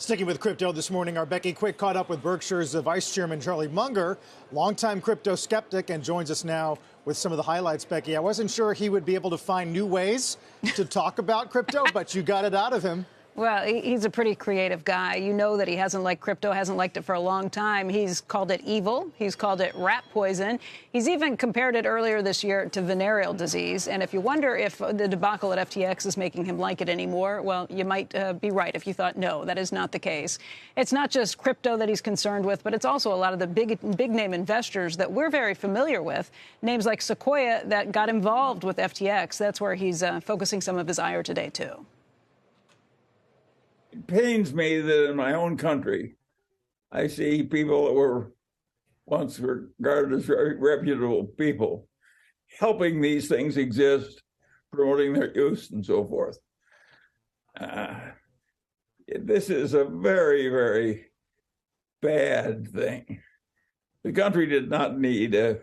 Sticking with crypto this morning, our Becky Quick caught up with Berkshire's Vice Chairman Charlie Munger, longtime crypto skeptic, and joins us now with some of the highlights. Becky, I wasn't sure he would be able to find new ways to talk about crypto, but you got it out of him. Well, he's a pretty creative guy. You know that he hasn't liked crypto, hasn't liked it for a long time. He's called it evil. He's called it rat poison. He's even compared it earlier this year to venereal disease. And if you wonder if the debacle at FTX is making him like it anymore, well, you might be right if you thought, no, that is not the case. It's not just crypto that he's concerned with, but it's also a lot of the big name investors that we're very familiar with, names like Sequoia that got involved with FTX. That's where he's focusing some of his ire today, too. It pains me that in my own country, I see people that were once regarded as very reputable people helping these things exist, promoting their use and so forth. This is a very, very bad thing. The country did not need a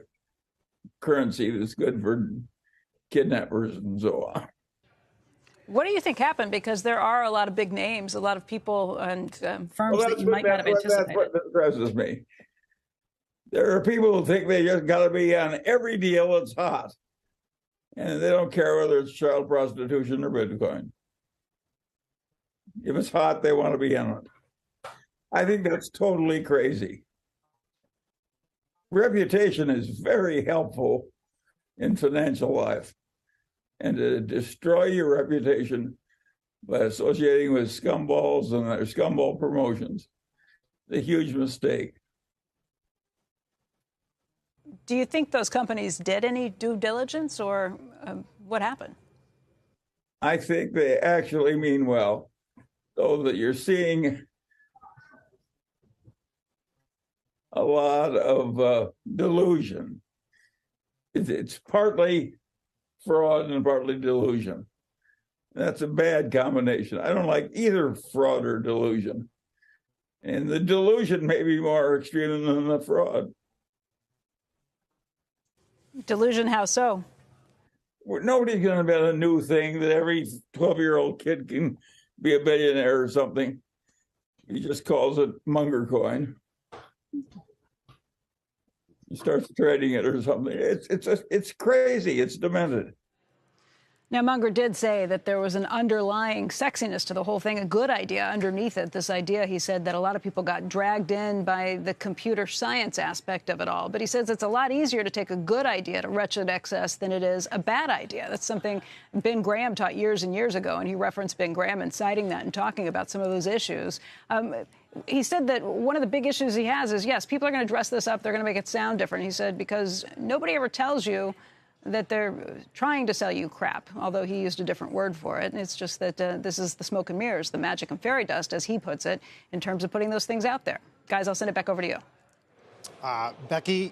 currency that's good for kidnappers and so on. What do you think happened? Because there are a lot of big names, a lot of people and firms that you might not have anticipated. That's what depresses me. There are people who think they just got to be on every deal that's hot. And they don't care whether it's child prostitution or Bitcoin. If it's hot, they want to be in it. I think that's totally crazy. Reputation is very helpful in financial life. And to destroy your reputation by associating with scumballs and their scumball promotions is a huge mistake. Do you think those companies did any due diligence, or what happened? I think they actually mean well, though that you're seeing a lot of delusion. It's partly fraud and partly delusion. That's a bad combination. I don't like either fraud or delusion. And the delusion may be more extreme than the fraud. Delusion, how so? Nobody's going to bet a new thing that every 12-year-old kid can be a billionaire or something. He just calls it Munger coin. He starts trading it or something. It's crazy. It's demented. Now, Munger did say that there was an underlying sexiness to the whole thing, a good idea underneath it. This idea, he said, that a lot of people got dragged in by the computer science aspect of it all. But he says it's a lot easier to take a good idea to wretched excess than it is a bad idea. That's something Ben Graham taught years and years ago, and he referenced Ben Graham and citing that and talking about some of those issues. He said that one of the big issues he has is, yes, people are going to dress this up. They're going to make it sound different. He said, because nobody ever tells you that they're trying to sell you crap, although he used a different word for it. And it's just that this is the smoke and mirrors, the magic and fairy dust, as he puts it, in terms of putting those things out there. Guys, I'll send it back over to you. Becky,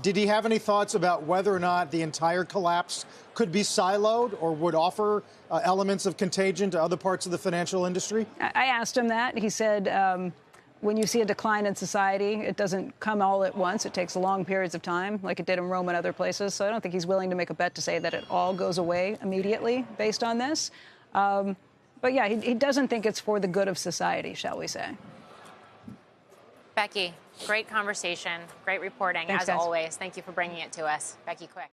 did he have any thoughts about whether or not the entire collapse could be siloed or would offer elements of contagion to other parts of the financial industry? I asked him that. He said, when you see a decline in society, it doesn't come all at once. It takes long periods of time, like it did in Rome and other places. So I don't think he's willing to make a bet to say that it all goes away immediately based on this. But yeah, he doesn't think it's for the good of society, shall we say. Becky, great conversation, great reporting, Thanks, as guys. always. Thank you for bringing it to us. Becky Quick.